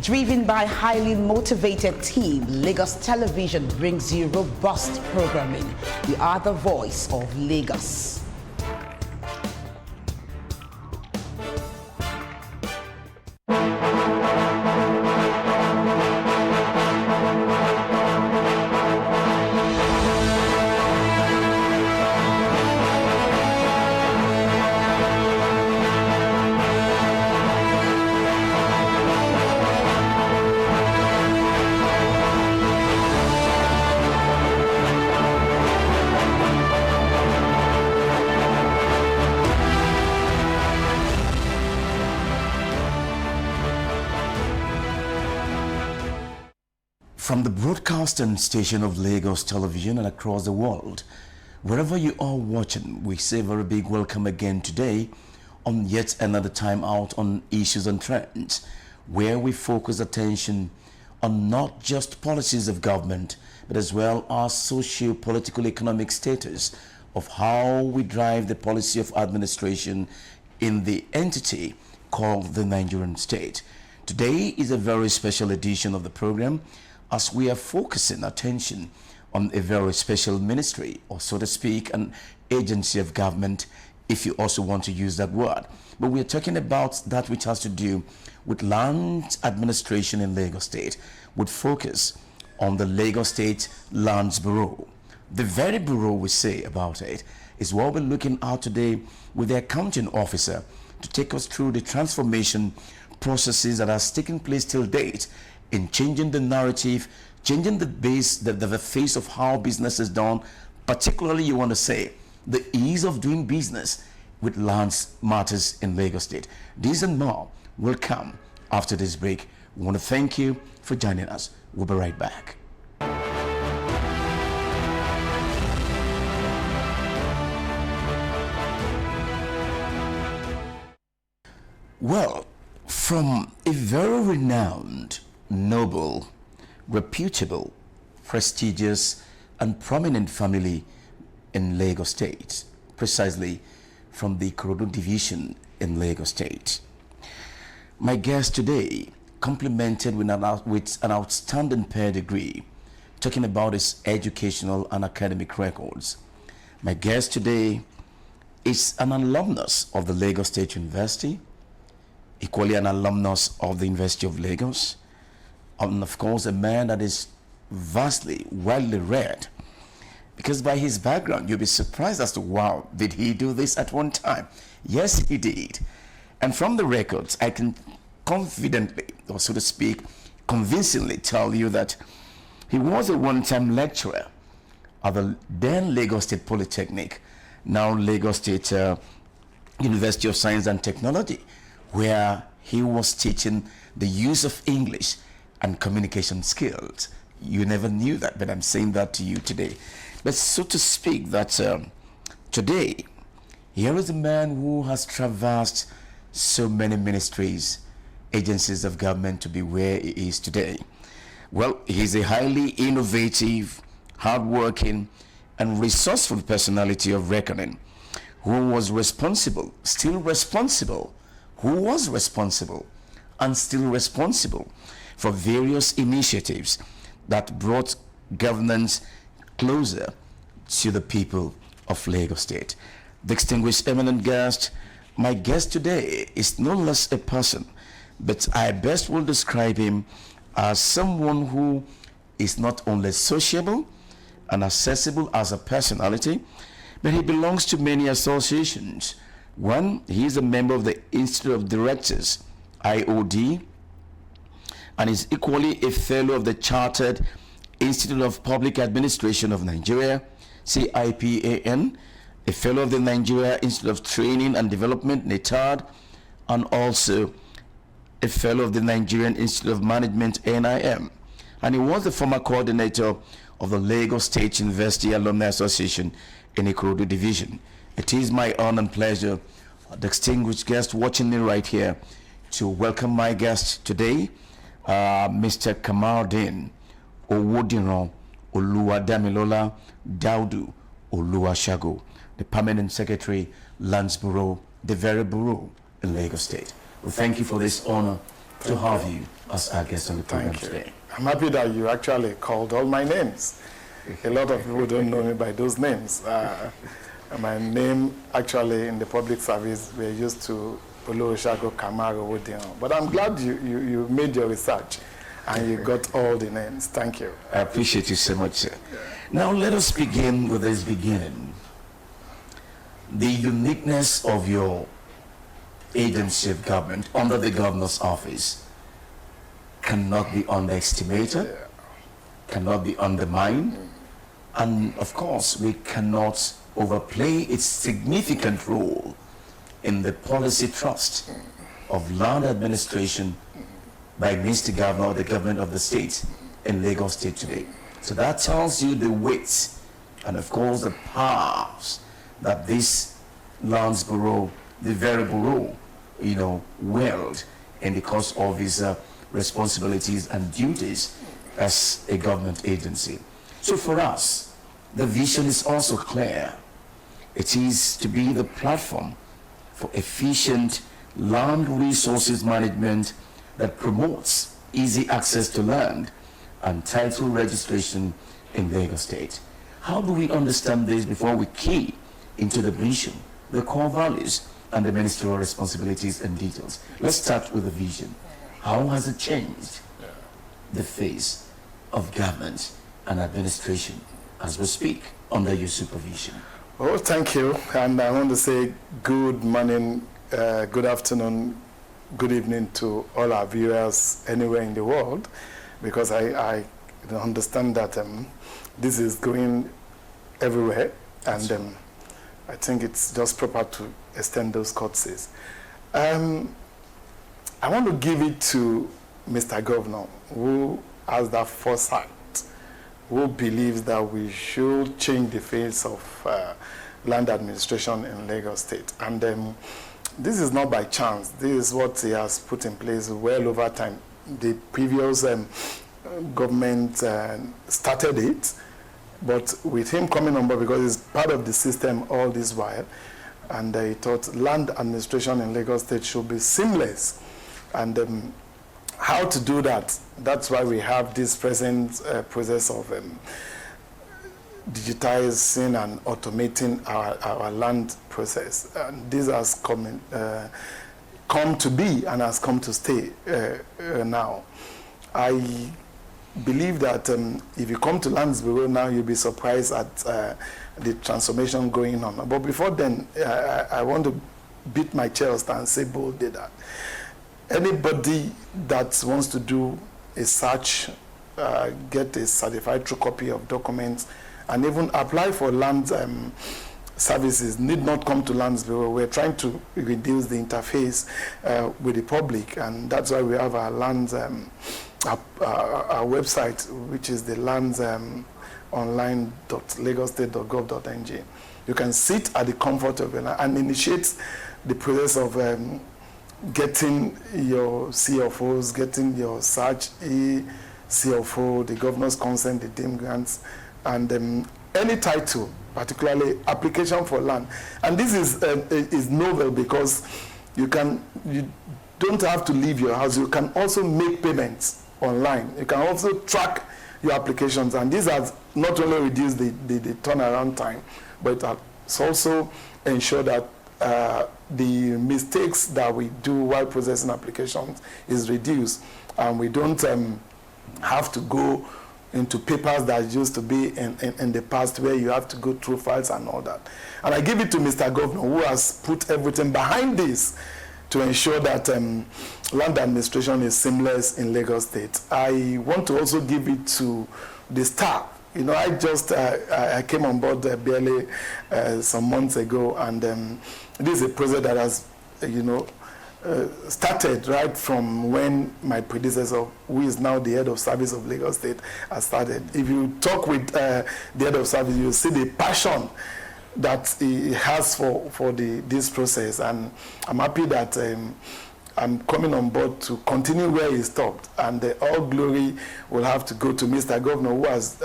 Driven by a highly motivated team, Lagos Television brings you robust programming. We are the voice of Lagos. From the broadcasting station of Lagos Television and across the world, wherever you are watching, we say a very big welcome again today on yet another time out on Issues and Trends, where we focus attention on not just policies of government, but as well as socio-political economic status of how we drive the policy of administration in the entity called the Nigerian state. Today is a very special edition of the program, as we are focusing attention on a very special ministry, or so to speak, an agency of government, if you also want to use that word. But we are talking about that which has to do with land administration in Lagos State, with focus on the Lagos State Lands Bureau. The very bureau we say about it is what we're looking at today with the accounting officer to take us through the transformation processes that has taken place till date in changing the narrative, changing the base, the face of how business is done, particularly you want to say the ease of doing business with lands matters in Lagos State. These and more will come after this break. We want to thank you for joining us. We'll be right back. Well, from a very renowned, noble, reputable, prestigious and prominent family in Lagos State, precisely from the Ikorodu division in Lagos State. My guest today, complimented with an outstanding pedigree, talking about his educational and academic records. My guest today is an alumnus of the Lagos State University, equally an alumnus of the University of Lagos, and of course a man that is vastly, widely read, because by his background you'll be surprised as to, wow, did he do this at one time? Yes, he did. And from the records I can confidently, or so to speak, convincingly tell you that he was a one-time lecturer at the then Lagos State Polytechnic, now Lagos State University of Science and Technology, where he was teaching the use of English and communication skills. You never knew that, but I'm saying that to you today. But so to speak, that today, here is a man who has traversed so many ministries, agencies of government to be where he is today. Well, he's a highly innovative, hardworking, and resourceful personality of reckoning, who was responsible, still responsible, who was responsible, and still responsible for various initiatives that brought governance closer to the people of Lagos State. Distinguished eminent guest, my guest today is no less a person, but I best will describe him as someone who is not only sociable and accessible as a personality, but he belongs to many associations. One, he is a member of the Institute of Directors, IOD, and is equally a fellow of the Chartered Institute of Public Administration of Nigeria, CIPAN, a fellow of the Nigeria Institute of Training and Development, NITAD, and also a fellow of the Nigerian Institute of Management, NIM. And he was the former coordinator of the Lagos State University Alumni Association in Ikorodu Division. It is my honor and pleasure, distinguished guest watching me right here, to welcome my guest today, Mr. Kamaldeen Owodiran Oluwadamilola Daudu Oluwasegun, the Permanent Secretary, Lands Bureau, the very bureau in Lagos State. Well, thank you for this honor to have you as our guest on the program today. I'm happy that you actually called all my names. A lot of people don't know me by those names. My name, actually, in the public service, we're used to Olusegun Kamaro Odion. But I'm glad you made your research and you got all the names. Thank you. I appreciate you so much, sir. Now let us begin with this beginning. The uniqueness of your agency of government under the governor's office cannot be underestimated, cannot be undermined, and of course we cannot overplay its significant role in the policy trust of land administration by Mr. Governor, the government of the state in Lagos State today. So that tells you the weight and of course the powers that this Lands Bureau, the very bureau, wield in the course of his responsibilities and duties as a government agency. So for us, the vision is also clear. It is to be the platform for efficient land resources management that promotes easy access to land and title registration in Lagos State. How do we understand this before we key into the vision, the core values, and the ministerial responsibilities and details? Let's start with the vision. How has it changed the face of government and administration as we speak under your supervision? Oh, thank you. And I want to say good morning, good afternoon, good evening to all our viewers anywhere in the world, because I understand that this is going everywhere, and I think it's just proper to extend those courtesies. I want to give it to Mr. Governor, who has that foresight, who believes that we should change the face of land administration in Lagos State. And this is not by chance. This is what he has put in place well over time. The previous government started it, but with him coming on board, because he's part of the system all this while, and he thought land administration in Lagos State should be seamless. And how to do that? That's why we have this present process of digitizing and automating our land process. And this has come to be and has come to stay now. I believe that if you come to Lands Bureau now, you'll be surprised at the transformation going on. But before then, I want to beat my chest and say boldly that anybody that wants to do a search, get a certified true copy of documents, and even apply for land services need not come to Lands Bureau. We're trying to reduce the interface with the public, and that's why we have our lands, our website, which is the lands online.lagostate.gov.ng. You can sit at the comfort of your land and initiate the process of getting your CFOs, getting your search CFO, the governor's consent, the DIM grants, and any title, particularly application for land. And this is novel because you don't have to leave your house. You can also make payments online. You can also track your applications, and this has not only reduced the turnaround time, but it has also ensured that the mistakes that we do while processing applications is reduced, and we don't have to go into papers that used to be in the past, where you have to go through files and all that. And I give it to Mr. Governor, who has put everything behind this to ensure that land administration is seamless in Lagos State. I want to also give it to the staff. I came on board barely some months ago, and this is a project that has, started right from when my predecessor, who is now the head of service of Lagos State, has started. If you talk with the head of service, you'll see the passion that he has for this process, and I'm happy that I'm coming on board to continue where he stopped, and all glory will have to go to Mr. Governor, who has,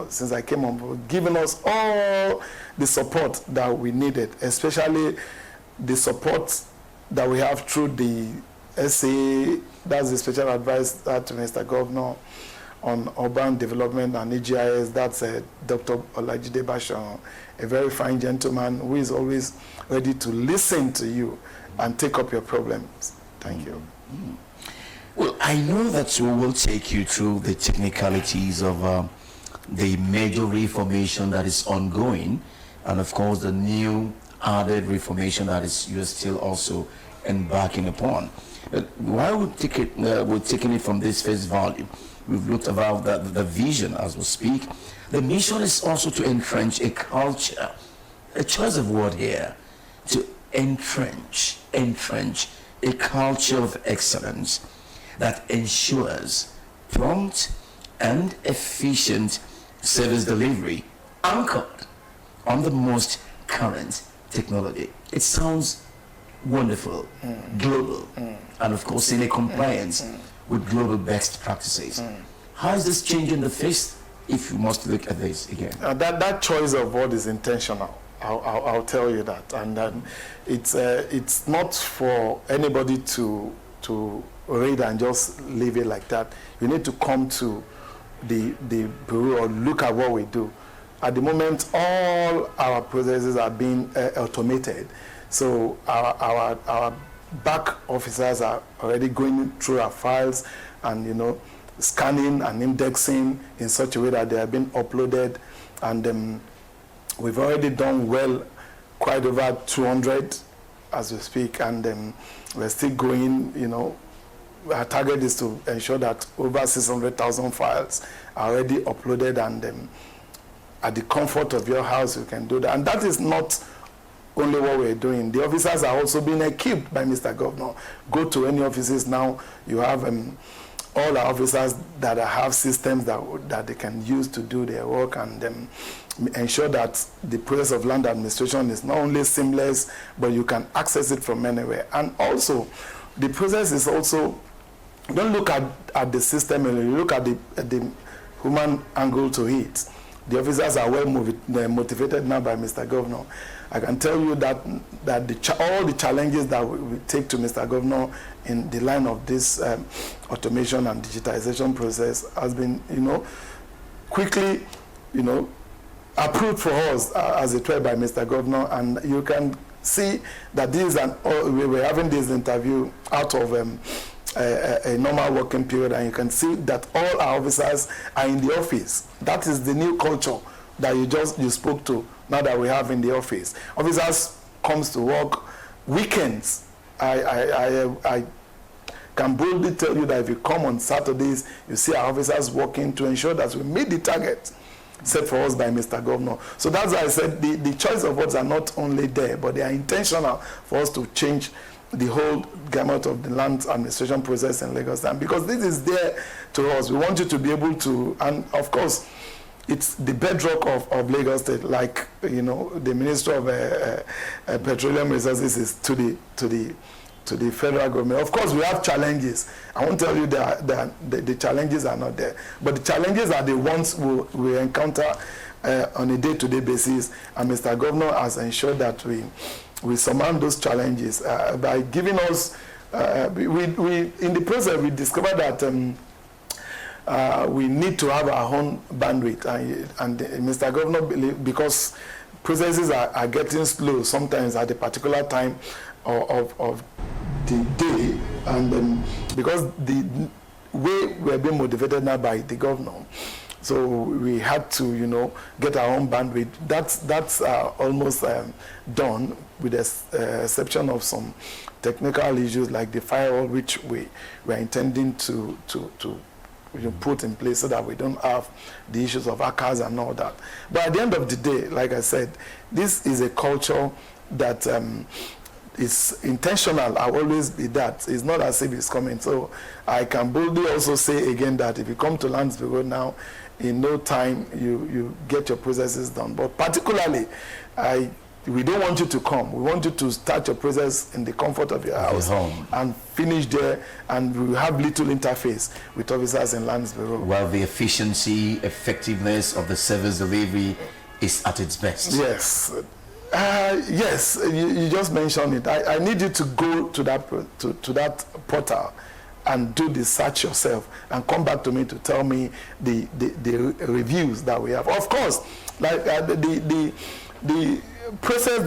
since I came on board, given us all the support that we needed, especially the support that we have through the SA that's the special advisor to Mr. Governor on urban development and EGIS. That's Dr. Olajide Bashorun, a very fine gentleman who is always ready to listen to you and take up your problems. Thank you. Well, I know that we will take you through the technicalities of the major reformation that is ongoing, and of course the new added reformation that is you are still also embarking upon. While we're taking it from this first volume, we've looked about the vision as we speak. The mission is also to entrench a culture, a choice of word here, to entrench a culture of excellence that ensures prompt and efficient service delivery anchored on the most current technology. It sounds wonderful, global, and of course in a compliance with global best practices. How is this changing the face, if you must look at this again? That choice of word is intentional. I'll tell you that, and it's not for anybody to read and just leave it like that. You need to come to the bureau or look at what we do. At the moment, all our processes are being automated. So our back officers are already going through our files and scanning and indexing in such a way that they have been uploaded, and we've already done well, quite over 200 as we speak, and we're still going. Our target is to ensure that over 600,000 files are already uploaded, and at the comfort of your house you can do that. And that is not only what we're doing. The officers are also being equipped by Mr. Governor. Go to any offices now, you have all our officers that have systems that they can use to do their work, and ensure that the process of land administration is not only seamless, but you can access it from anywhere. And also, the process is also, don't look at the system, you look at the human angle to it. The officers are well motivated now by Mr. Governor. I can tell you that all the challenges that we take to Mr. Governor in the line of this automation and digitization process has been, quickly, approved for us as it were by Mr. Governor, and you can see that we were having this interview out of a normal working period, and you can see that all our officers are in the office. That is the new culture that you spoke to now that we have in the office. Officers comes to work weekends. I can boldly tell you that if you come on Saturdays, you see our officers working to ensure that we meet the target set for us by Mr. Governor. So that's why I said the choice of words are not only there, but they are intentional for us to change the whole gamut of the land administration process in Lagos. And because this is there to us, we want you to be able to, and of course, it's the bedrock of Lagos State, like, the Minister of Petroleum Resources is to the federal government. Of course, we have challenges. I won't tell you that the challenges are not there, but the challenges are the ones we encounter on a day-to-day basis, and Mr. Governor has ensured that we surmount those challenges by giving us, in the process, we discovered that we need to have our own bandwidth, and Mr. Governor believe, because processes are getting slow sometimes at a particular time of the day, and because the way we're being motivated now by the governor, so we had to get our own bandwidth. That's almost done, with the exception of some technical issues like the firewall, which we are intending to put in place so that we don't have the issues of hackers and all that. But at the end of the day, like I said, this is a culture that is intentional. I'll always be that. It's not as if it's coming. So I can boldly also say again that if you come to Lands Bureau now, in no time you get your processes done. But particularly, we don't want you to come. We want you to start your process in the comfort of your house and finish there, and we have little interface with officers in Lands Bureau. While the efficiency, effectiveness of the service delivery is at its best. Yes. Yes, you just mentioned it. I need you to go to that portal and do the search yourself and come back to me to tell me the reviews that we have. Of course, like the process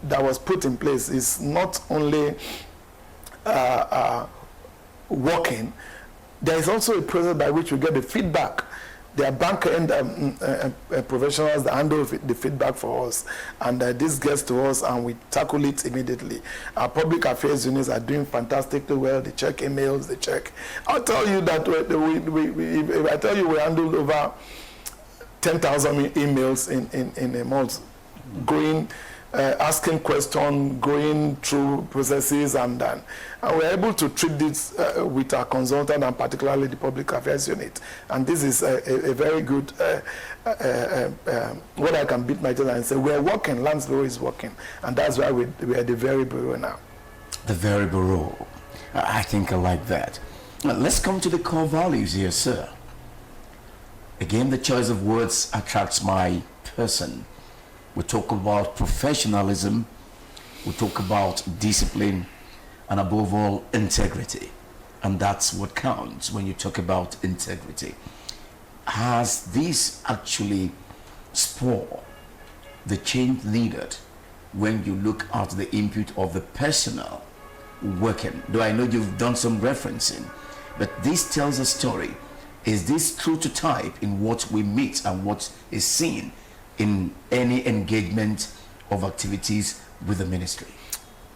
that was put in place is not only working. There is also a process by which we get the feedback. There are bank-end professionals that handle the feedback for us, and this gets to us and we tackle it immediately. Our public affairs units are doing fantastically well. They check emails, they check. I'll tell you that if I tell you we handled over 10,000 emails in a month, going, asking questions, going through processes, and we're able to treat this with our consultant and particularly the public affairs unit. And this is a very good, what I can beat my chest and say, we're working, Lands Bureau is working. And that's why we're the very bureau now. The very bureau. I think I like that. Now, let's come to the core values here, sir. Again, the choice of words attracts my person. We talk about professionalism, we talk about discipline, and above all, integrity. And that's what counts when you talk about integrity. Has this actually spurred the change needed when you look at the input of the personnel working? Though I know you've done some referencing, but this tells a story. Is this true to type in what we meet and what is seen in any engagement of activities with the ministry?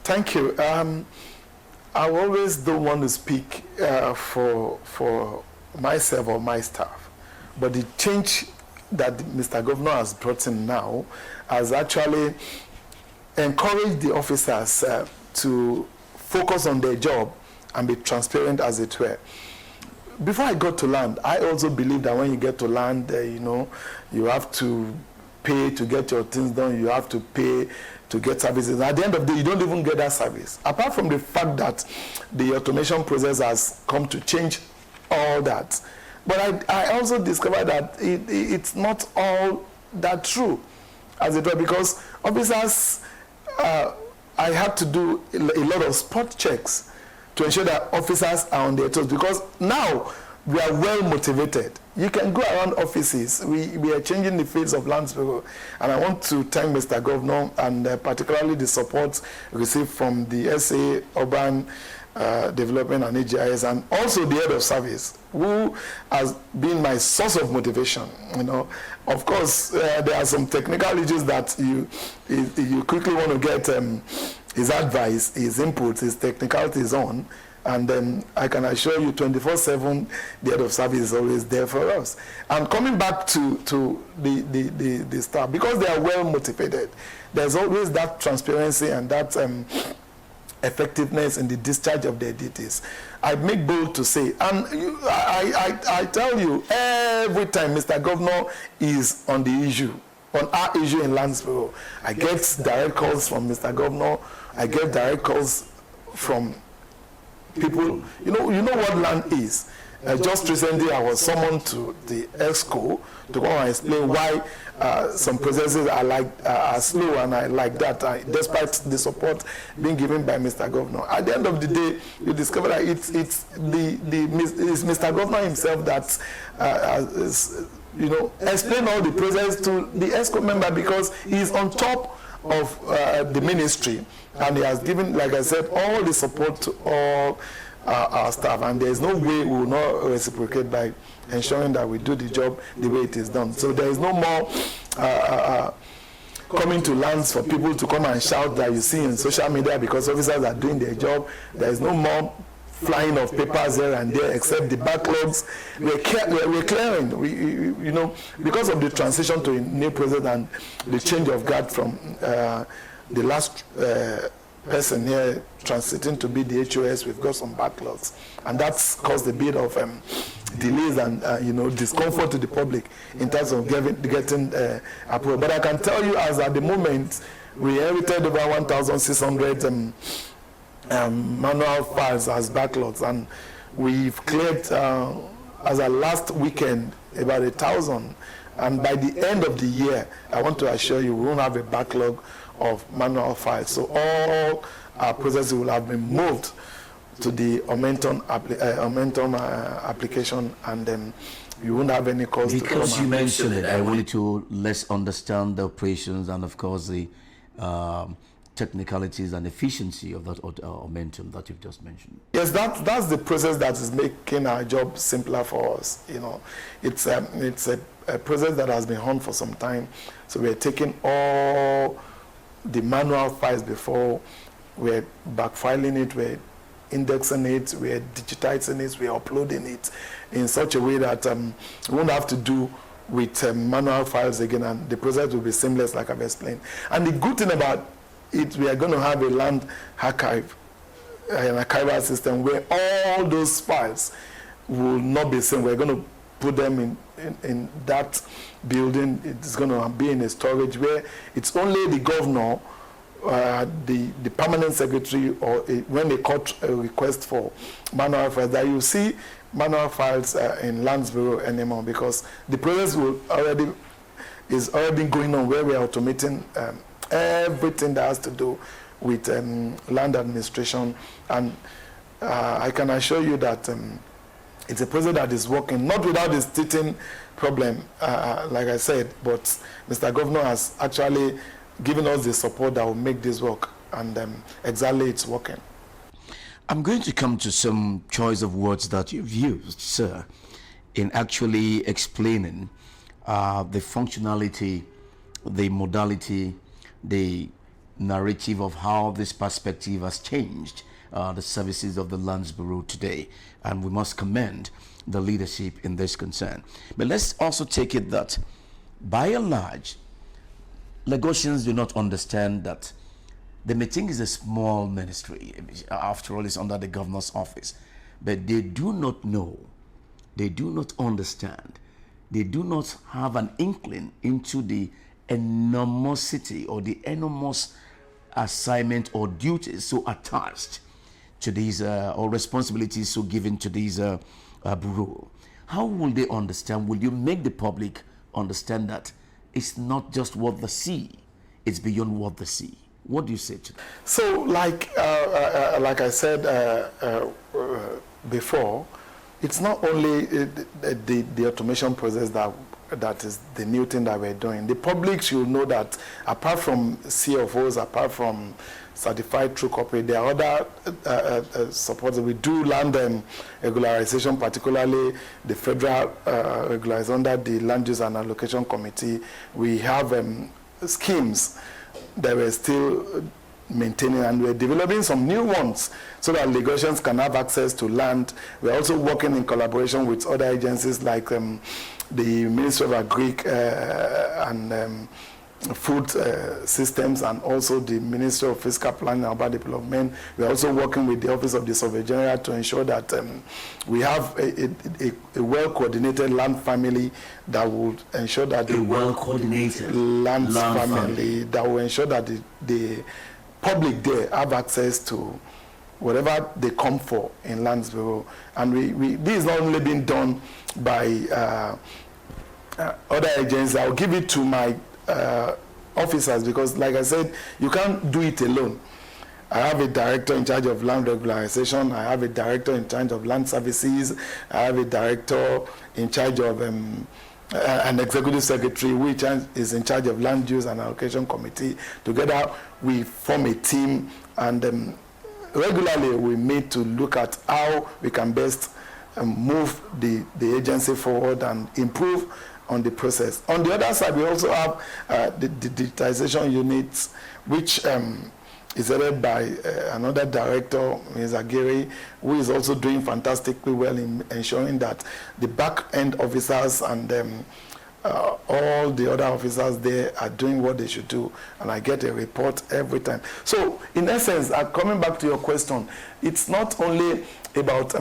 Thank you. I always don't want to speak for myself or my staff, but the change that Mr. Governor has brought in now has actually encouraged the officers to focus on their job and be transparent, as it were. Before I got to land, I also believe that when you get to land, you have to pay to get your things done, you have to pay to get services. At the end of the day, you don't even get that service. Apart from the fact that the automation process has come to change all that. But I also discovered that it's not all that true, as it were, because officers, I had to do a lot of spot checks to ensure that officers are on their toes, because now we are well motivated. You can go around offices. We are changing the face of Lands Bureau, and I want to thank Mr. Governor and particularly the support received from the SA Urban Development and AGIS, and also the head of service, who has been my source of motivation. Of course, there are some technical issues that you quickly want to get his advice, his input, his technicalities on. And then I can assure you 24/7, the head of service is always there for us. And coming back to the staff, because they are well motivated, there's always that transparency and that effectiveness in the discharge of their duties. I make bold to say, and I tell you, every time Mr. Governor is on the issue, on our issue in Lands Bureau, I get direct calls from Mr. Governor, I get direct calls from people. You know what land is. Just recently, I was summoned to the EXCO to go and explain why some processes are slow, and I like that, despite the support being given by Mr. Governor. At the end of the day, you discover that it's Mr. Governor himself that explain all the process to the EXCO member, because he's on top of the ministry, and he has given, like I said, all the support to all our staff, and there is no way we will not reciprocate by ensuring that we do the job the way it is done. So there is no more coming to Lands for people to come and shout that you see in social media because officers are doing their job. There is no more flying of papers here and there, except the backlogs. We're clearing. Because of the transition to a new president and the change of guard from the last person here transiting to be the HOS, we've got some backlogs, and that's caused a bit of delays and discomfort to the public in terms of getting approval. But I can tell you, as at the moment, we inherited over 1,600 manual files as backlogs, and we've cleared as a last weekend about 1,000. And by the end of the year, I want to assure you, we won't have a backlog of manual files. So all our processes will have been moved to the Omenton application, and you won't have any cost. Because you mentioned it, I wanted to let's understand the operations and, of course, the technicalities and efficiency of that Omenton that you've just mentioned. Yes, that's the process that is making our job simpler for us. You know, it's a process that has been on for some time. So we're taking all the manual files before, we're backfiling it, we're indexing it, we're digitizing it, we're uploading it in such a way that we won't have to do with manual files again, and the process will be seamless, like I've explained. And the good thing about it, we are going to have a land archive, an archival system where all those files will not be seen. We're going to put them in that building. It's going to be in a storage where it's only the governor, the permanent secretary, or when they cut a request for manual files, that you see manual files in Lands Bureau anymore, because the process is already going on where we are automating everything that has to do with land administration. And I can assure you that it's a process that is working, not without this teething problem, like I said, but Mr. Governor has actually given us the support that will make this work, and exactly it's working. I'm going to come to some choice of words that you've used, sir, in actually explaining the functionality, the modality, the narrative of how this perspective has changed the services of the Lands Bureau today, and we must commend the leadership in this concern. But let's also take it that, by and large, Lagosians do not understand that the meeting is a small ministry. After all, it's under the governor's office. But they do not know, they do not understand, they do not have an inkling into the enormosity or the enormous assignment or duties so attached to these or responsibilities so given to these bureau. How will they understand? Will you make the public understand that it's not just what they see, it's beyond what they see? What do you say to that? So, like I said before, it's not only the automation process that is the new thing that we're doing. The public should know that apart from CFOs, apart from certified true corporate, there are other supports. We do land regularization, particularly the federal regularization under the Land Use and Allocation Committee. We have schemes that we're still maintaining, and we're developing some new ones so that Lagosians can have access to land. We're also working in collaboration with other agencies like the Ministry of Agri and Food Systems, and also the Ministry of Fiscal Planning and Urban Development. We're also working with the Office of the Surveyor General to ensure that we have a well-coordinated land family that would ensure that a well-coordinated land family that will ensure that the public there have access to whatever they come for in Lands Bureau. And this is not only being done by other agencies. I'll give it to my officers, because like I said, you can't do it alone. I have a director in charge of land regularization, I have a director in charge of land services, I have a director in charge of an executive secretary which is in charge of land use and allocation committee. Together we form a team, and regularly we meet to look at how we can best move the agency forward and improve on the process. On the other side, we also have the digitization units, which is headed by another director, Ms. Aguirre, who is also doing fantastically well in ensuring that the back-end officers and all the other officers there are doing what they should do, and I get a report every time. So, in essence, coming back to your question, it's not only about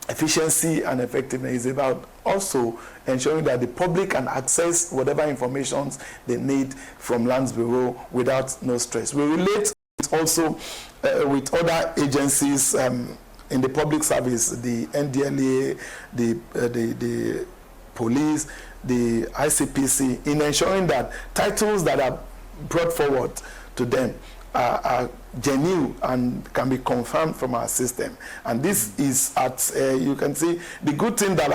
efficiency and effectiveness, is about also ensuring that the public can access whatever information they need from Lands Bureau without no stress. We relate also with other agencies in the public service, the NDLEA, the police, the ICPC, in ensuring that titles that are brought forward to them are genuine and can be confirmed from our system. And this is at, you can see, the good thing that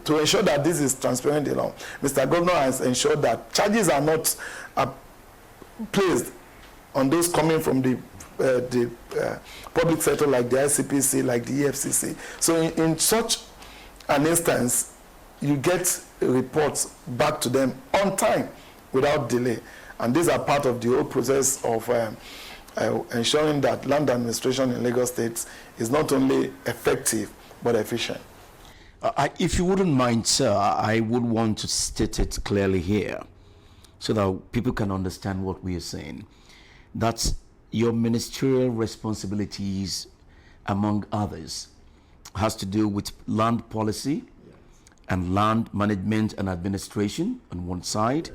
to ensure that this is transparent along, Mr. Governor has ensured that charges are not placed on those coming from the public sector like the ICPC, like the EFCC. So in such an instance, you get reports back to them on time without delay. And these are part of the whole process of ensuring that land administration in Lagos State is not only effective, but efficient. If you wouldn't mind, sir, I would want to state it clearly here so that people can understand what we are saying. That's your ministerial responsibilities, among others, has to do with land policy and land management and administration on one side.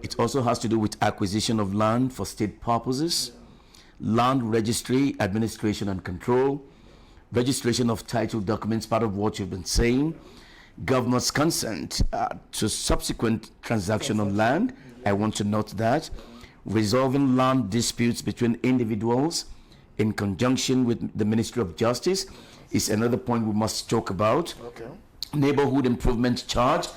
It also has to do with acquisition of land for state purposes, land registry, administration and control, registration of title documents, part of what you've been saying, governor's consent to subsequent transaction on land. I want to note that. Resolving land disputes between individuals in conjunction with the Ministry of Justice is another point we must talk about. Okay. Neighborhood improvement charge,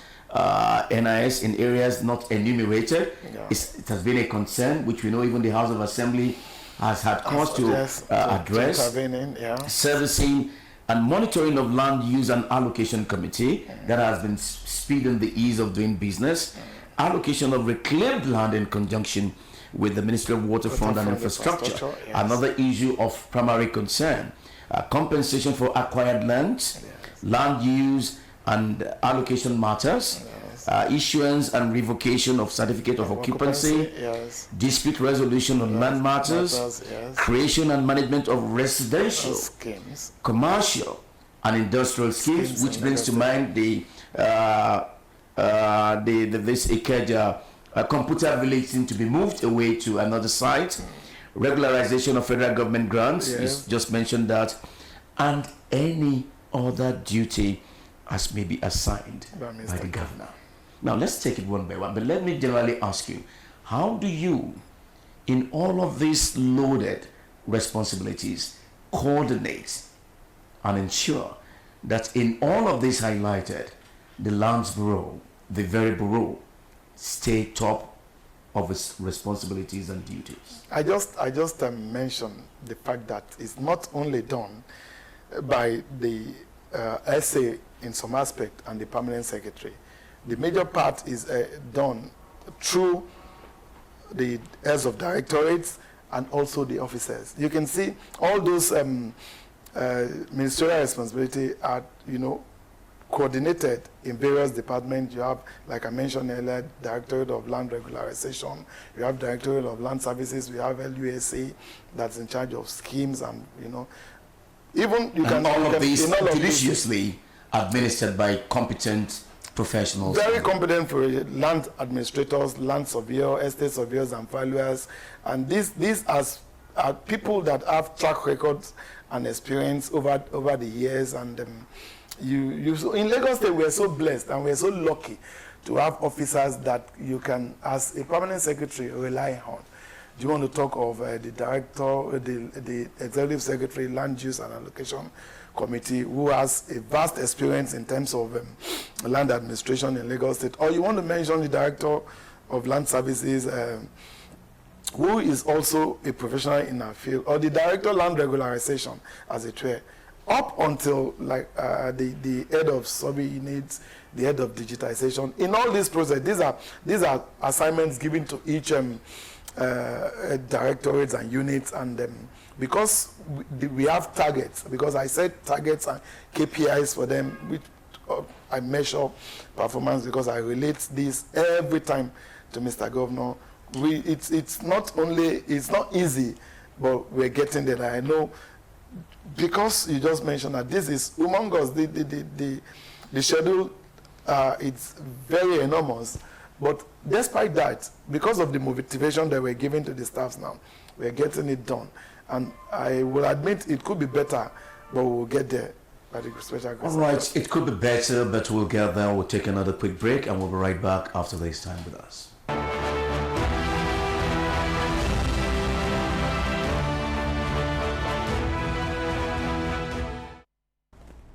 NIS in areas not enumerated. Yeah. It has been a concern, which we know even the House of Assembly has had cause to address. Servicing and monitoring of land use and allocation committee that has been speeding the ease of doing business. Allocation of reclaimed land in conjunction with the Ministry of Waterfront and Infrastructure. Yes. Another issue of primary concern. Compensation for acquired lands, land use and allocation matters, issuance and revocation of certificate of occupancy, dispute resolution on land matters, creation and management of residential, commercial and industrial schemes, which brings to mind this Ikeja computer village seem to be moved away to another site. Regularization of federal government grants, you just mentioned that, and any other duty as may be assigned by the governor. Now let's take it one by one, but let me generally ask you, how do you, in all of these loaded responsibilities, coordinate and ensure that in all of this highlighted, the Lands Bureau, the very bureau, stay top of its responsibilities and duties? I just mentioned the fact that it's not only done by the SA in some aspect and the permanent secretary. The major part is done through the heads of directorates and also the officers. You can see all those ministerial responsibility are, coordinated in various departments. You have, like I mentioned earlier, Directorate of Land Regularization, you have Directorate of Land Services, we have LUSA that's in charge of schemes, and even you can all of these judiciously administered by competent professionals. Very competent for land administrators, land surveyors, estate surveyors and valuers, and these are people that have track records and experience over the years. And in Lagos State, we are so blessed and we are so lucky to have officers that you can, as a permanent secretary, rely on. Do you want to talk of the director, the executive secretary, land use and allocation committee, who has a vast experience in terms of land administration in Lagos State? Or you want to mention the director of land services, who is also a professional in our field, or the director of land regularization, as it were, up until the head of survey units, the head of digitization. In all this process, these are assignments given to each directorates and units, and because we have targets, because I said targets and KPIs for them, which I measure performance, because I relate this every time to Mr. Governor. It's not easy, but we're getting there. I know, because you just mentioned that this is humongous. The schedule, it's very enormous. But despite that, because of the motivation that we're giving to the staffs now, we're getting it done. And I will admit it could be better, but we'll get there by the special grace. All right, it could be better, but we'll get there. We'll take another quick break and we'll be right back after this time with us.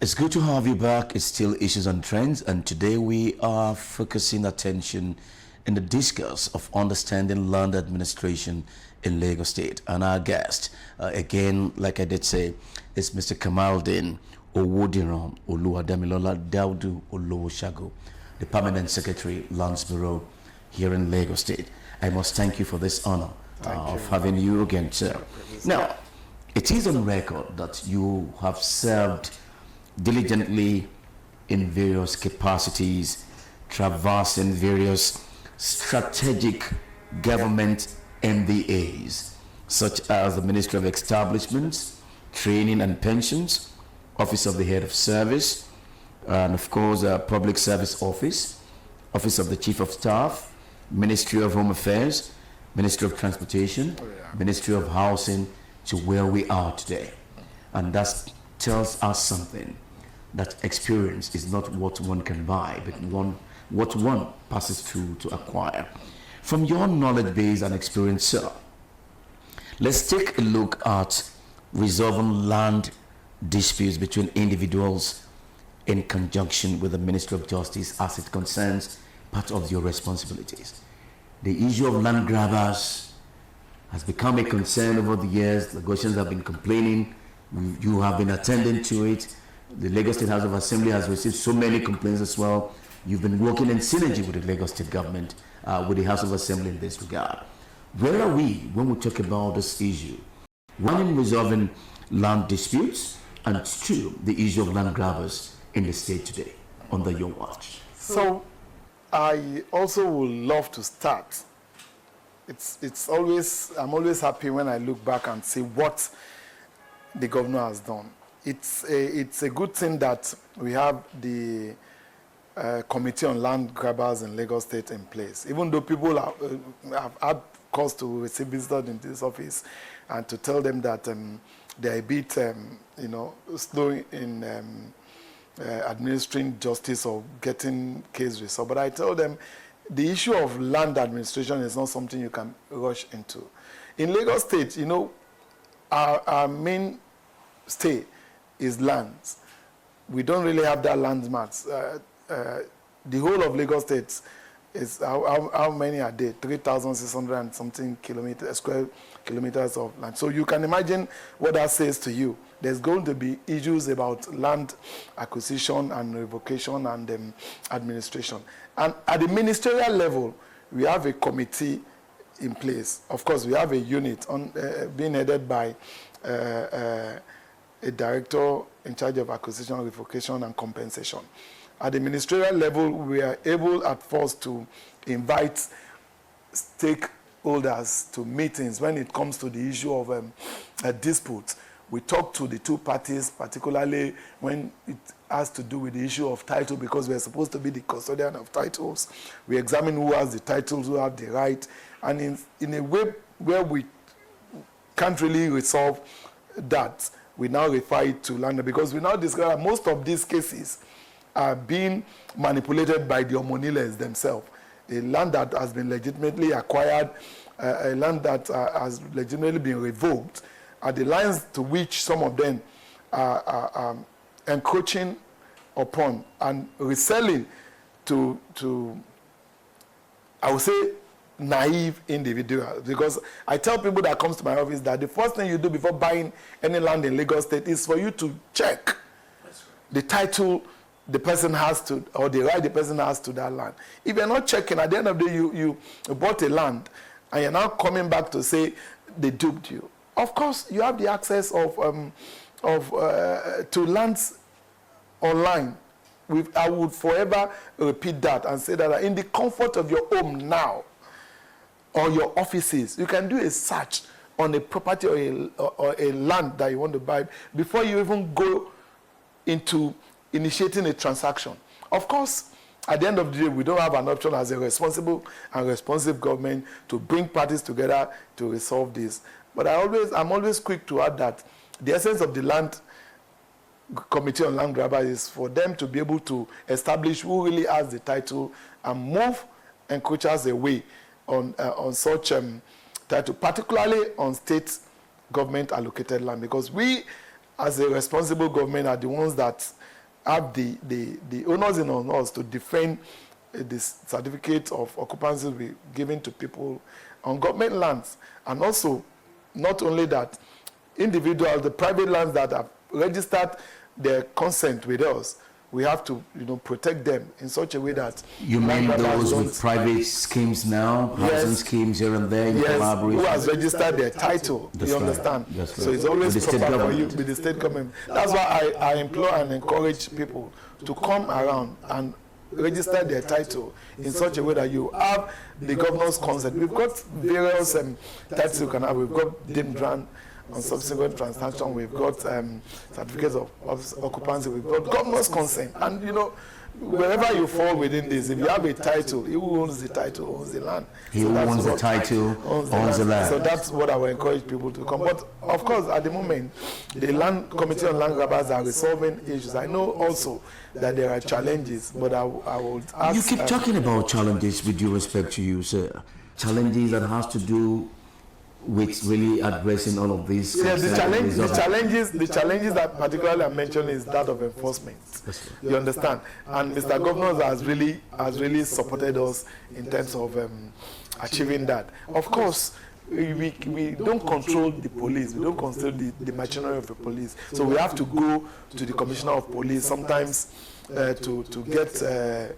It's good to have you back. It's still Issues and Trends, and today we are focusing attention in the discourse of understanding land administration in Lagos State. And our guest, again, like I did say, is Mr. Kamaldeen Owodiran Oluwadamilola Daudu Olowoshago, the Permanent Secretary, Lands Bureau here in Lagos State. I must thank you for this honor of having you again, sir. Now, it is on record that you have served diligently in various capacities, traversing various strategic government MBAs, such as the Ministry of Establishments, Training and Pensions, Office of the Head of Service, and of course, Public Service Office, Office of the Chief of Staff, Ministry of Home Affairs, Ministry of Transportation, Ministry of Housing, to where we are today. And that tells us something, that experience is not what one can buy, but what one passes through to acquire. From your knowledge base and experience, sir, let's take a look at resolving land disputes between individuals in conjunction with the Ministry of Justice as it concerns part of your responsibilities. The issue of land grabbers has become a concern over the years. Lagosians have been complaining. You have been attending to it. The Lagos State House of Assembly has received so many complaints as well. You've been working in synergy with the Lagos State government, with the House of Assembly in this regard. Where are we when we talk about this issue? One, in resolving land disputes, and two, the issue of land grabbers in the state today under your watch. So I also would love to start. I'm always happy when I look back and see what the governor has done. It's a good thing that we have the Committee on Land Grabbers in Lagos State in place. Even though people have had cause to receive visitors in this office and to tell them that they're a bit, slow in administering justice or getting case resolved. But I tell them the issue of land administration is not something you can rush into. In Lagos State, our main stay is lands. We don't really have that land mass. The whole of Lagos State is, how many are there? 3,600 and something square kilometers of land. So you can imagine what that says to you. There's going to be issues about land acquisition and revocation and administration. And at the ministerial level, we have a committee in place. Of course, we have a unit being headed by a director in charge of acquisition, revocation, and compensation. At the ministerial level, we are able at first to invite stakeholders to meetings when it comes to the issue of a dispute. We talk to the two parties, particularly when it has to do with the issue of title, because we're supposed to be the custodian of titles. We examine who has the titles, who have the right, and in a way where we can't really resolve that, we now refer it to land, because we now discover most of these cases are being manipulated by the Omoniles themselves. A land that has been legitimately acquired, a land that has legitimately been revoked, are the lines to which some of them are encroaching upon and reselling to I would say, naive individuals. Because I tell people that comes to my office that the first thing you do before buying any land in Lagos State is for you to check the title the person has to, or the right the person has to that land. If you're not checking, at the end of the day, you bought a land, and you're now coming back to say they duped you. Of course, you have the access to lands online. I would forever repeat that and say that in the comfort of your home now, or your offices, you can do a search on a property or a land that you want to buy before you even go into initiating a transaction. Of course, at the end of the day, we don't have an option as a responsible and responsive government to bring parties together to resolve this. But I'm always quick to add that the essence of the Land Committee on Land Grabbers is for them to be able to establish who really has the title and move encroachers away on such title, particularly on state government allocated land, because we, as a responsible government, are the ones that have the onus in on us to defend the certificate of occupancy we given to people on government lands. And also, not only that, individuals, the private lands that have registered their consent with us, we have to, protect them in such a way that... You mean those with private schemes now, housing schemes here and there in collaboration? Who has registered their title, you understand? That's so it's always with the proper state for you government. with the state government. That's why I implore and encourage people to come around and register their title in such a way that you have the governor's consent. We've got various titles you can have. We've got deed grant on subsequent transaction. We've got certificates of occupancy. We've got governor's consent. And wherever you fall within this, if you have a title, he who owns the title owns the land. He who owns the title owns the land. So that's what I will encourage people to come. But of course, at the moment, the Land Committee on Land Grabbers are resolving issues. I know also that there are challenges, but I would ask... You keep talking about challenges with due respect to you, sir. Challenges that has to do with really addressing all of these. Yeah, the challenges that particularly I mentioned is that of enforcement. You understand? And Mr. Governor has really supported us in terms of achieving that. Of course, we don't control the police. We don't control the machinery of the police. So we have to go to the Commissioner of Police sometimes to get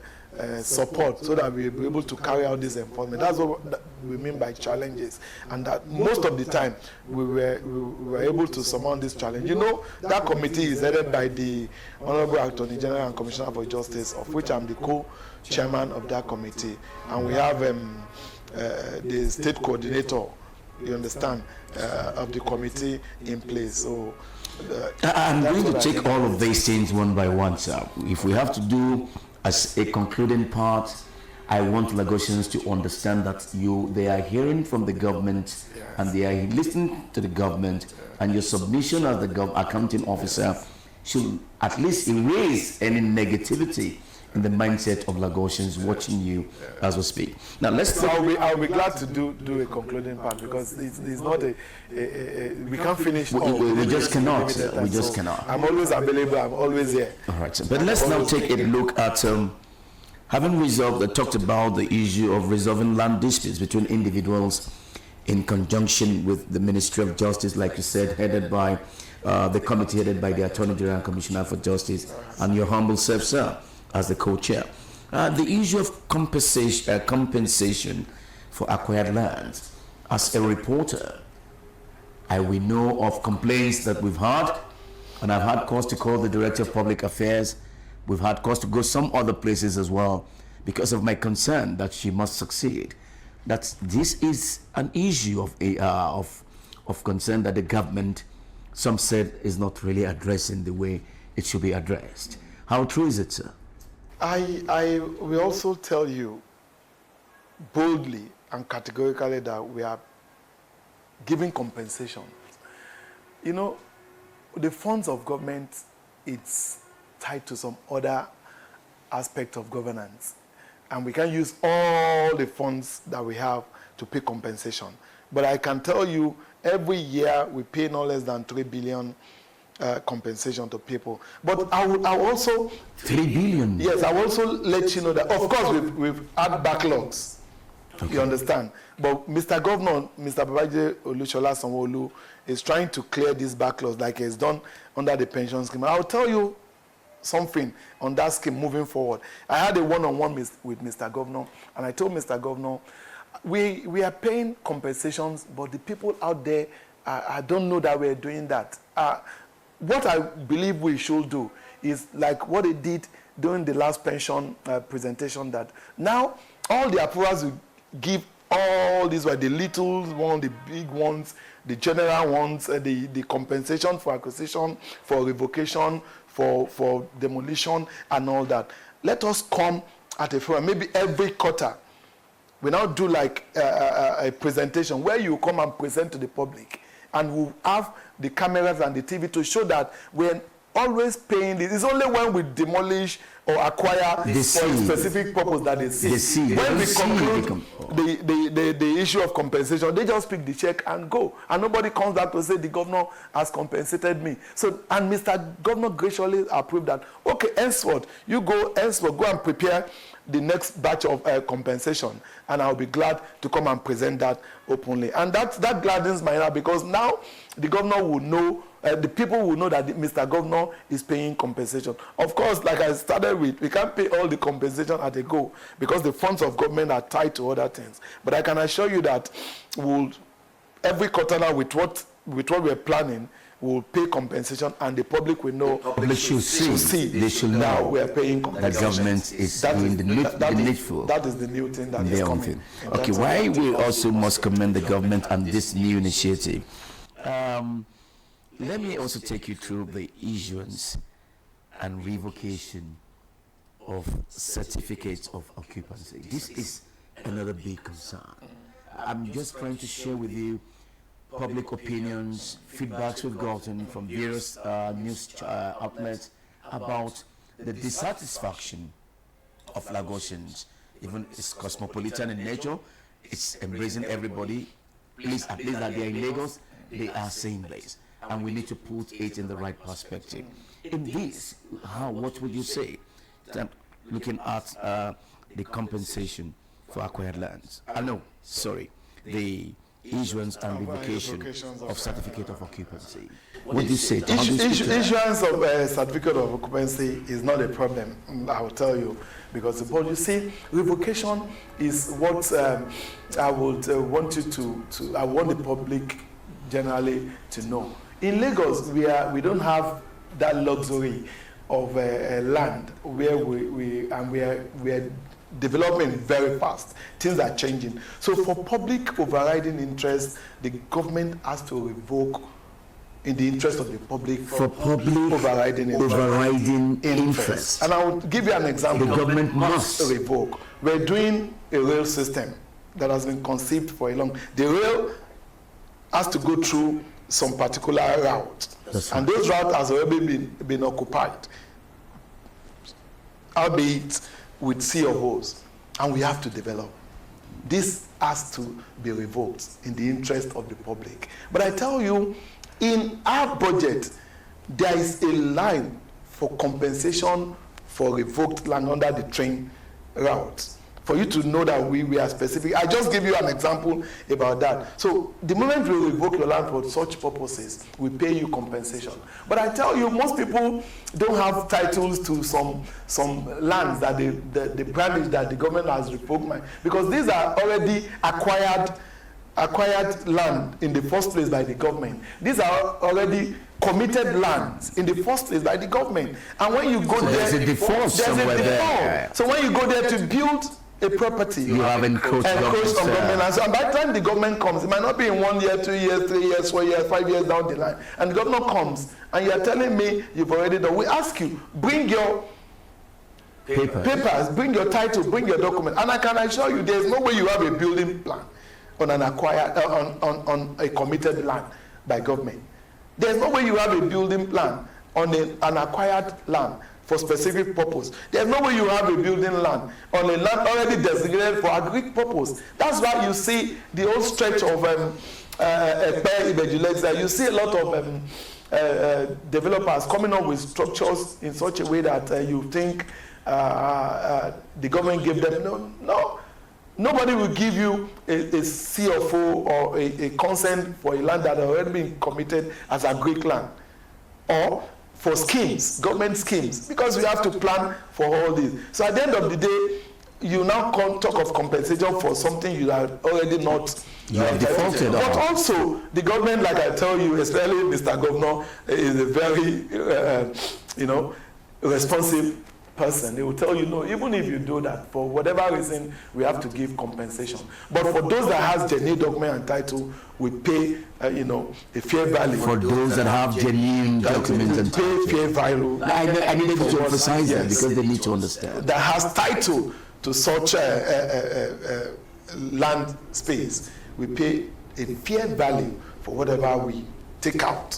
support so that we'll be able to carry out this enforcement. That's what we mean by challenges. And that most of the time we were able to surmount this challenge. That committee is headed by the Honorable Attorney General and Commissioner for Justice, of which I'm the co-chairman of that committee. And we have the state coordinator, you understand, of the committee in place. So I'm going to take all of these things one by one, sir. If we have to do as a concluding part, I want Lagosians to understand that they are hearing from the government and they are listening to the government, and your submission as the accounting officer should at least erase any negativity in the mindset of Lagosians watching you as we speak. Now let's. I'll be glad to do a concluding part, because it's not we can't finish. We just cannot. We just cannot. I'm always available. I'm always here. All right, sir. But let's now take a look at having talked about the issue of resolving land disputes between individuals in conjunction with the Ministry of Justice, like you said, headed by the committee headed by the Attorney General and Commissioner for Justice, and your humble self, sir, as the co-chair. The issue of compensation for acquired lands. As a reporter, I will know of complaints that we've had, and I've had cause to call the Director of Public Affairs. We've had cause to go some other places as well because of my concern that she must succeed. That this is an issue of concern that the government, some said, is not really addressing the way it should be addressed. How true is it, sir? I will also tell you boldly and categorically that we are giving compensation. The funds of government, it's tied to some other aspect of governance. And we can't use all the funds that we have to pay compensation. But I can tell you, every year we pay no less than 3 billion compensation to people. But I will also... 3 billion? Yes, I will also let you know that, of course, we've had backlogs. Okay. You understand? But Mr. Governor, Mr. Babajide Olushola Sanwo-Olu, is trying to clear these backlogs like he's done under the pension scheme. I'll tell you something on that scheme moving forward. I had a one-on-one with Mr. Governor, and I told Mr. Governor, we are paying compensations, but the people out there, I don't know that we're doing that. What I believe we should do is like what they did during the last pension presentation, that now all the approvals we give, all these were the little ones, the big ones, the general ones, the compensation for acquisition, for revocation, for demolition and all that. Let us come at a forum, maybe every quarter. We now do like a presentation where you come and present to the public, and we'll have the cameras and the TV to show that we're always paying this. It's only when we demolish or acquire for a specific purpose that they see. When we conclude the issue of compensation, they just pick the check and go. And nobody comes back to say the governor has compensated me. So, and Mr. Governor graciously approved that. Okay, henceforth, go and prepare the next batch of compensation, and I'll be glad to come and present that openly. And that gladdens my heart, because now the governor will know, the people will know that Mr. Governor is paying compensation. Of course, like I started with, we can't pay all the compensation at a go, because the funds of government are tied to other things. But I can assure you that every quarter now, with what we're planning, will pay compensation, and the public will know. They should see. They should know we are paying compensation. The government is doing the needful. That is the new thing that is coming. Okay, why we also must commend the government on this new initiative. Let me also take you through the issuance and revocation of certificates of occupancy. This is another big concern. I'm just trying to share with you public opinions, feedbacks we've gotten from various news outlets about the dissatisfaction of Lagosians. Even it's cosmopolitan in nature, it's embracing everybody. Please, at least that they're in Lagos, they are saying this, and we need to put it in the right perspective. In this, what would you say, that looking at the compensation for acquired lands? The issuance and revocation of certificate of occupancy. What do you say? Issuance of certificate of occupancy is not a problem, I will tell you, because you see, revocation is what I would want you to. I want the public generally to know. In Lagos, we don't have that luxury of land where we are developing very fast. Things are changing. So for public overriding interest, the government has to revoke in the interest of the public. For public overriding interest. And I will give you an example. The government must revoke. We're doing a rail system that has been conceived for a long. The rail has to go through some particular route. And those routes has already been occupied, albeit with C of O's, and we have to develop. This has to be revoked in the interest of the public. But I tell you, in our budget, there is a line for compensation for revoked land under the train route. For you to know that we are specific. I just give you an example about that. So the moment we revoke your land for such purposes, we pay you compensation. But I tell you, most people don't have titles to some lands that the branch that the government has revoked, because these are already acquired land in the first place by the government. These are already committed lands in the first place by the government. And when you go there's a default somewhere there. So when you go there to build a property, you have encroached on government. And by the time the government comes, it might not be in 1 year, 2 years, 3 years, 4 years, 5 years down the line. And the governor comes, and you are telling me you've already done. We ask you, bring your papers, bring your title, bring your document. And I can assure you, there is no way you have a building plan on an acquired, on a committed land by government. There is no way you have a building plan on an acquired land for specific purpose. There's no way you have a building land on a land already designated for agric purpose. That's why you see the whole stretch of you see a lot of developers coming up with structures in such a way that you think the government gave them. No. Nobody will give you a CFO or a consent for a land that has already been committed as a Greek land, or for schemes, government schemes, because we have to plan for all this. So at the end of the day, you now talk of compensation for something you are already not. You have defaulted on. But also, the government, like I tell you, especially Mr. Governor, is a very, responsive person. They will tell you, no, even if you do that, for whatever reason, we have to give compensation. But for those that has genuine document and title, we pay, a fair value. For those that have genuine documents and pay fair value. I needed to emphasize that because they need to understand. That has title to such land space, we pay a fair value for whatever we take out.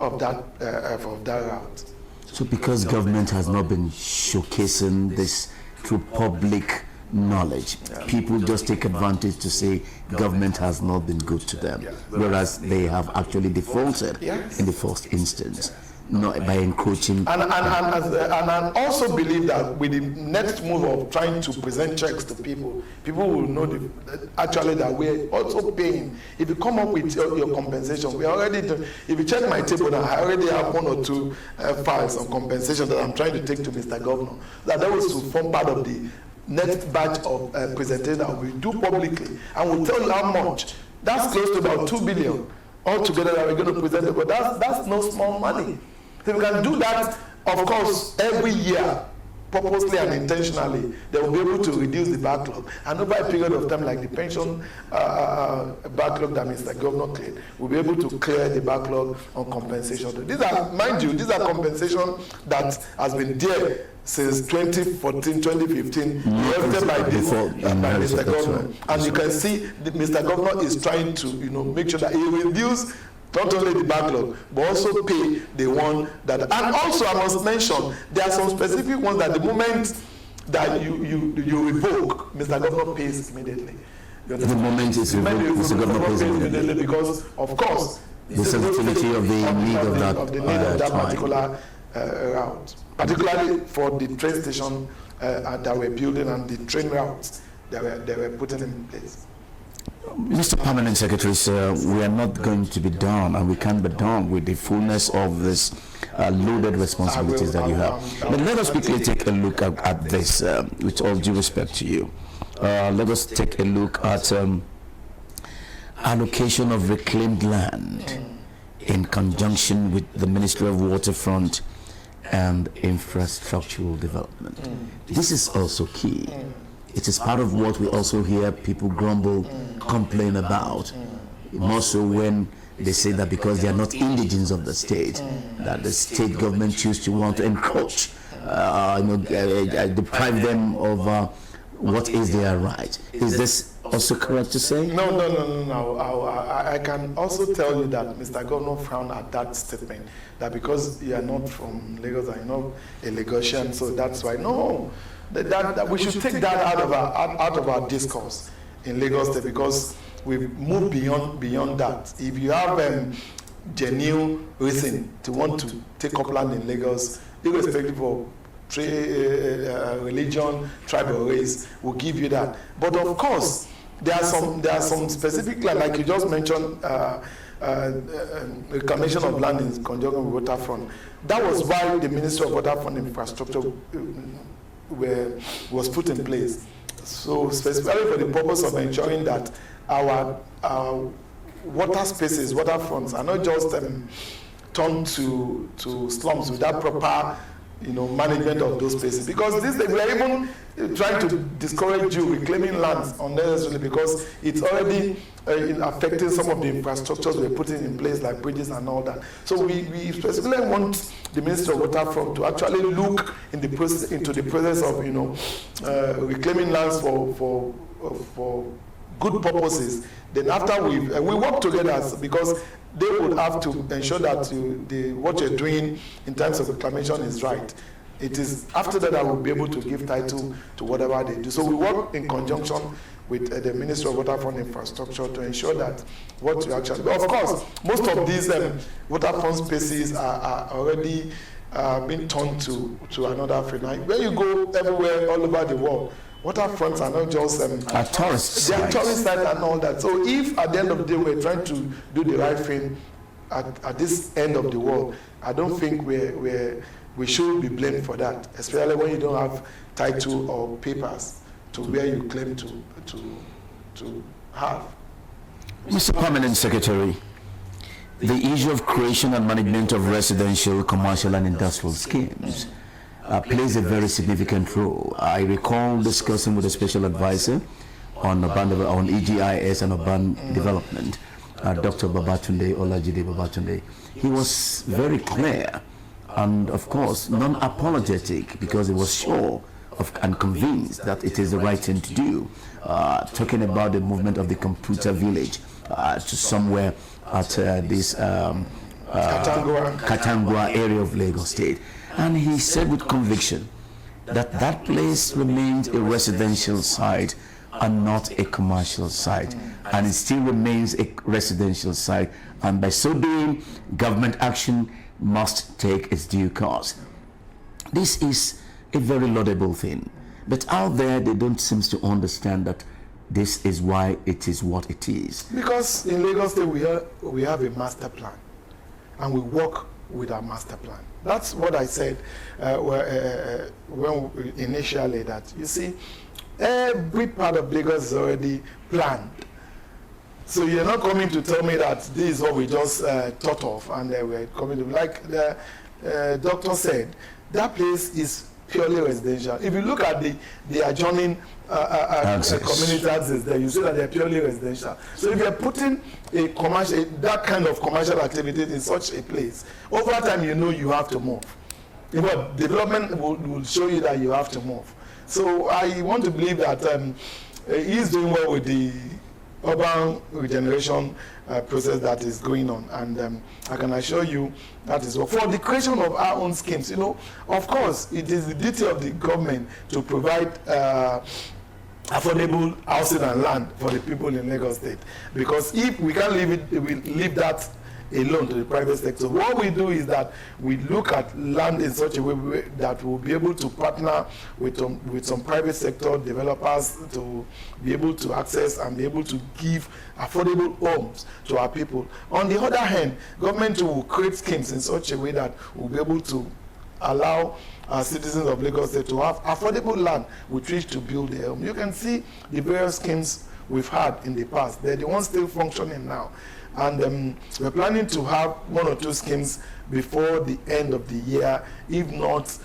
of that route. So because government has not been showcasing this through public knowledge, people just take advantage to say government has not been good to them, whereas they have actually defaulted in the first instance, not by encroaching. And I also believe that with the next move of trying to present checks to people will know actually that we're also paying. If you come up with your compensation, we already do. If you check my table now, I already have 1 or 2 files on compensation that I'm trying to take to Mr. Governor. That was to form part of the next batch of presentation that we do publicly, and we'll tell you how much. That's close to about 2 billion altogether that we're going to present. But that's no small money. So we can do that, of course, every year, purposely and intentionally. They will be able to reduce the backlog. And over a period of time, like the pension backlog that Mr. Governor cleared, we'll be able to clear the backlog on compensation. These are, mind you, these are compensation that has been there since 2014, 2015, lifted by Mr. Governor. And you can see Mr. Governor is trying to, make sure that he reduces not only the backlog, but also pay the one that. And also, I must mention, there are some specific ones that the moment that you revoke, Mr. Governor pays immediately. The moment it's revoked, Mr. Governor pays immediately. Because, of course, the sensitivity of the need of that particular route, particularly for the train station that we're building and the train routes that were putting in place. Mr. Permanent Secretary, sir, we are not going to be done, and we can't be done with the fullness of this loaded responsibilities that you have. But let us quickly take a look at this, with all due respect to you. Let us take a look at allocation of reclaimed land in conjunction with the Ministry of Waterfront and Infrastructural Development. This is also key. It is part of what we also hear people grumble, complain about, more so when they say that because they are not indigents of the state, that the state government choose to want to encroach, deprive them of what is their right. Is this also correct to say? No. I can also tell you that Mr. Governor frowned at that statement, that because you are not from Lagos and you're not a Lagosian, so that's why. No. That we should take that out of our discourse in Lagos State, because we've moved beyond that. If you have genuine reason to want to take up land in Lagos, irrespective of religion, tribe or race, we'll give you that. But of course, there are some specific land, like you just mentioned, reclamation of land in conjunction with Waterfront. That was why the Ministry of Waterfront Infrastructure was put in place. So specifically for the purpose of ensuring that our water spaces, waterfronts are not just turned to slums without proper management of those spaces. Because we are even trying to discourage you reclaiming lands unnecessarily, because it's already affecting some of the infrastructures we're putting in place, like bridges and all that. So we specifically want the Ministry of Waterfront to actually look into the process of reclaiming lands for good purposes. Then after we work together, because they would have to ensure that what you're doing in terms of reclamation is right. It is after that I will be able to give title to whatever they do. So we work in conjunction with the Ministry of Waterfront Infrastructure to ensure that what you actually. But of course, most of these waterfront spaces are already being turned to another Africa. When you go everywhere, all over the world, waterfronts are not just tourist sites. They are tourist sites and all that. So if at the end of the day we're trying to do the right thing at this end of the world, I don't think we should be blamed for that, especially when you don't have title or papers to where you claim to have. Mr. Permanent Secretary, the issue of creation and management of residential, commercial and industrial schemes plays a very significant role. I recall discussing with a special advisor on EGIS and urban development, Dr. Babatunde Olajide Babatunde. He was very clear and, of course, non-apologetic, because he was sure and convinced that it is the right thing to do, talking about the movement of the computer village to somewhere at this Katangwa area of Lagos State. And he said with conviction that that place remains a residential site and not a commercial site. And it still remains a residential site. And by so doing, government action must take its due course. This is a very laudable thing. But out there, they don't seem to understand that this is why it is what it is. Because in Lagos State, we have a master plan. And we work with our master plan. That's what I said initially, that you see, every part of Lagos is already planned. So you're not coming to tell me that this is what we just thought of, and we're coming to, like the doctor said, that place is purely residential. If you look at the adjoining community access there, you see that they're purely residential. So if you're putting a commercial, that kind of commercial activity in such a place, over time you know you have to move. But development will show you that you have to move. So I want to believe that he's doing well with the urban regeneration process that is going on, and I can assure you that is well. For the creation of our own schemes, you know, of course, it is the duty of the government to provide affordable housing and land for the people in Lagos State. Because if we can't leave that alone to the private sector, what we do is that we look at land in such a way that we'll be able to partner with some private sector developers to be able to access and be able to give affordable homes to our people. On the other hand, government will create schemes in such a way that we'll be able to allow citizens of Lagos State to have affordable land with which to build their home. You can see the various schemes we've had in the past. They're the ones still functioning now. And we're planning to have 1 or 2 schemes before the end of the year, if not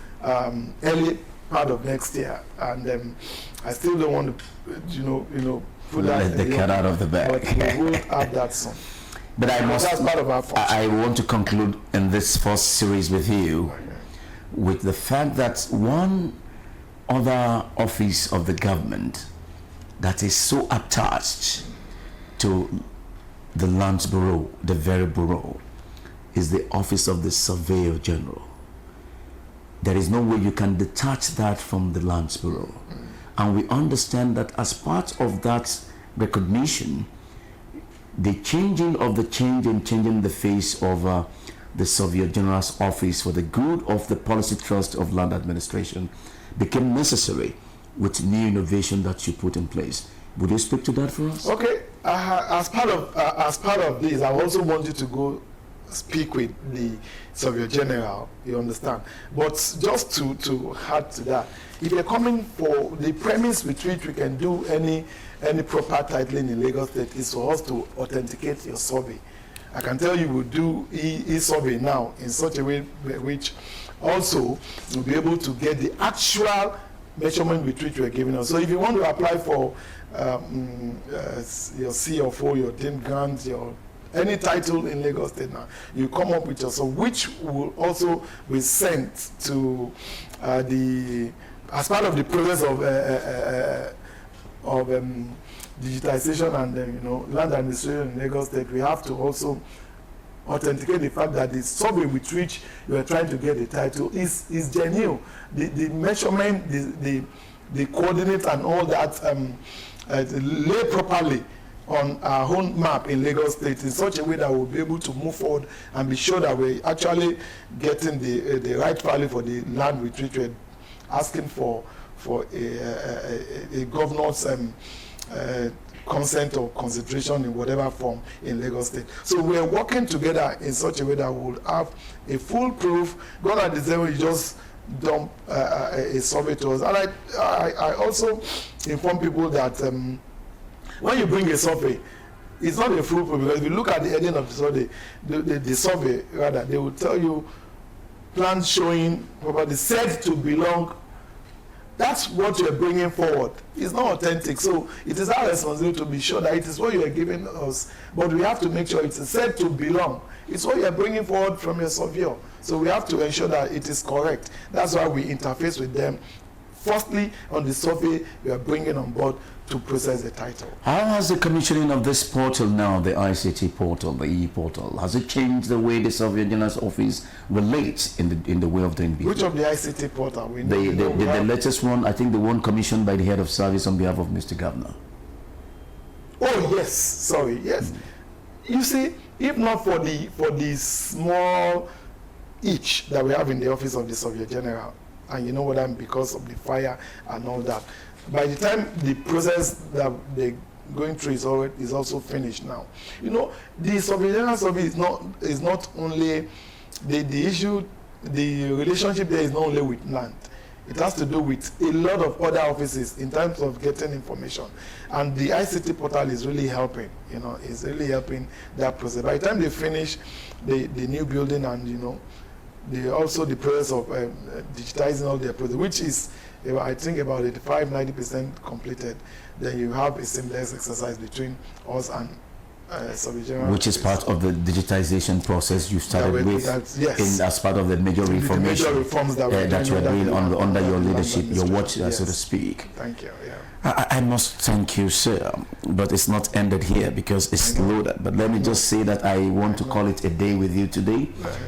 early part of next year. And I still don't want to, put let the cat out of the bag. But we will have that soon. But that's part of our function. I want to conclude in this first series with you with the fact that one other office of the government that is so attached to the Lands Bureau, the very bureau, is the office of the Surveyor General. There is no way you can detach that from the Lands Bureau. And we understand that as part of that recognition, the changing the face of the Surveyor General's office for the good of the Policy Trust of Land Administration became necessary with new innovation that you put in place. Would you speak to that for us? Okay. As part of this, I also want you to go speak with the Surveyor General. You understand? But just to add to that, if you're coming for the premise with which we can do any proper titling in Lagos State is for us to authenticate your survey. I can tell you we'll do e-survey now in such a way which also will be able to get the actual measurement with which we're giving us. So if you want to apply for your CFO, your DIN grant, your any title in Lagos State now, you come up with yourself, which will also be sent to as part of the process of digitization and land administration in Lagos State. We have to also authenticate the fact that the survey with which you are trying to get the title is genuine. The measurement, the coordinates and all that lay properly on our own map in Lagos State in such a way that we'll be able to move forward and be sure that we're actually getting the right value for the land with which we're asking for a governor's consent or consideration in whatever form in Lagos State. So we're working together in such a way that we'll have a foolproof, gone at the zero, you just dump a survey to us. And I also inform people that when you bring a survey, it's not a foolproof, because if you look at the heading of the survey, the survey rather, they will tell you plans showing property said to belong. That's what you're bringing forward. It's not authentic. So it is our responsibility to be sure that it is what you are giving us, but we have to make sure it is said to belong. It's what you're bringing forward from your surveyor. So we have to ensure that it is correct. That's why we interface with them firstly, on the survey, we are bringing on board to process the title. How has the commissioning of this portal now, the ICT portal, the e-portal, has it changed the way the Surveyor General's office relates in the way of doing business? Which of the ICT portal? We The latest one, I think the one commissioned by the head of service on behalf of Mr. Governor. Oh yes, sorry, yes. You see, if not for the small itch that we have in the office of the Surveyor General, and you know what I'm, because of the fire and all that, by the time the process that they're going through is also finished now. You know, the Surveyor General service is not only the issue, the relationship there is not only with land. It has to do with a lot of other offices in terms of getting information. And the ICT portal is really helping, you know, it's really helping that process. By the time they finish the new building and, you know, also the process of digitizing all their process, which is, I think, about 85–90% completed, then you have a seamless exercise between us and Surveyor General. Which is part of the digitization process you started with, yes, as part of the major reforms that you're doing under your leadership, your watch, yes, so to speak. Thank you. Yeah. I must thank you, sir, but it's not ended here because it's loaded. But let me just say that I want to call it a day with you today.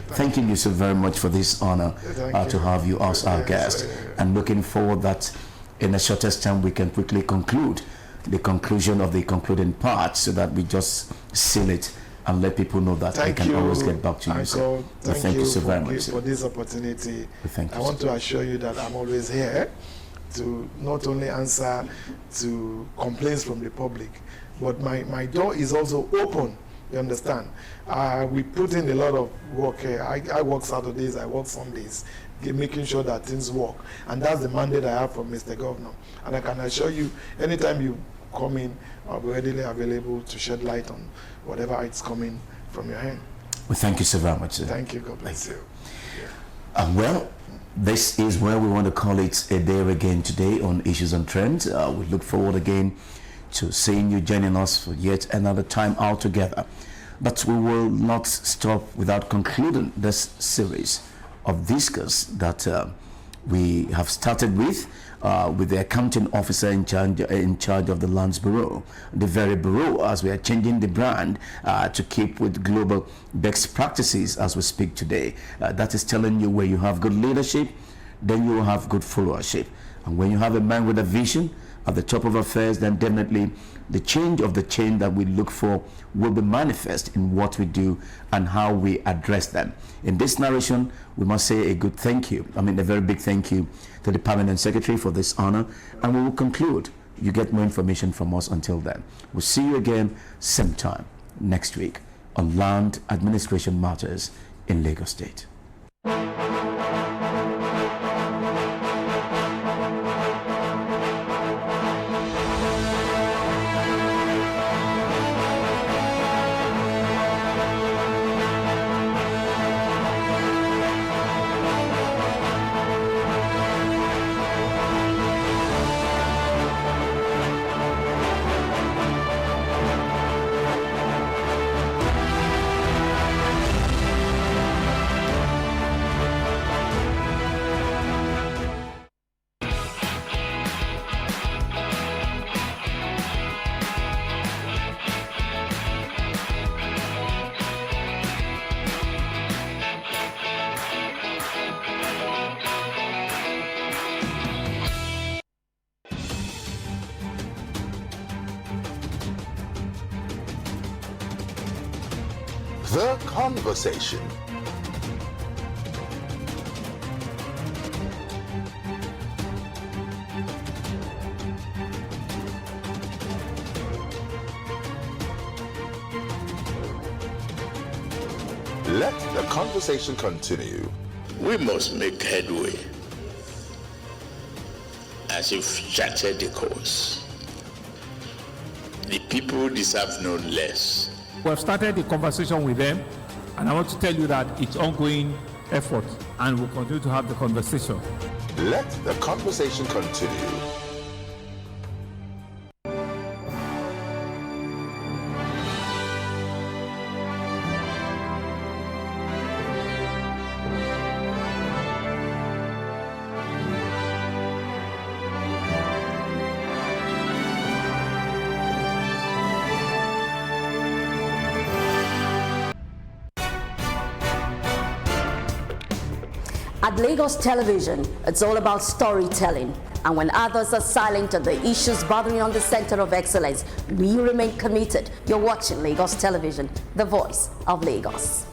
Thanking you so very much for this honor to have you as our guest, and looking forward that in the shortest time we can quickly conclude the conclusion of the concluding part, so that we just seal it and let people know that I can always get back to you. So thank you so very much for this opportunity. Thank you, I want to assure you that I'm always here to not only answer to complaints from the public, but my door is also open. You understand? We put in a lot of work here. I work Saturdays, I work Sundays, making sure that things work. And that's the mandate I have from Mr. Governor. And I can assure you, anytime you come in, I'll be readily available to shed light on whatever it's coming from your hand. Well, thank you so very much, sir. Thank you. God bless you. Well, this is where we want to call it a day again today on Issues and Trends. We look forward again to seeing you joining us for yet another time out together. But we will not stop without concluding this series of discourse that we have started with the accounting officer in charge of the Lands Bureau, the very bureau, as we are changing the brand to keep with global best practices as we speak today. That is telling you, where you have good leadership, then you will have good followership. And when you have a man with a vision at the top of affairs, then definitely the change of the change that we look for will be manifest in what we do and how we address them. In this narration, we must say a good thank you. I mean, a very big thank you to the Permanent Secretary for this honor. And we will conclude. You get more information from us until then. We'll see you again same time next week on Land Administration Matters in Lagos State. The Conversation. Let the conversation continue. We must make headway as you've charted the course. The people deserve no less. We have started the conversation with them, and I want to tell you that it's ongoing effort, and we'll continue to have the conversation. Let the conversation continue. At Lagos Television, it's all about storytelling. And when others are silent on the issues bothering on the Center of Excellence, we remain committed. You're watching Lagos Television, the voice of Lagos.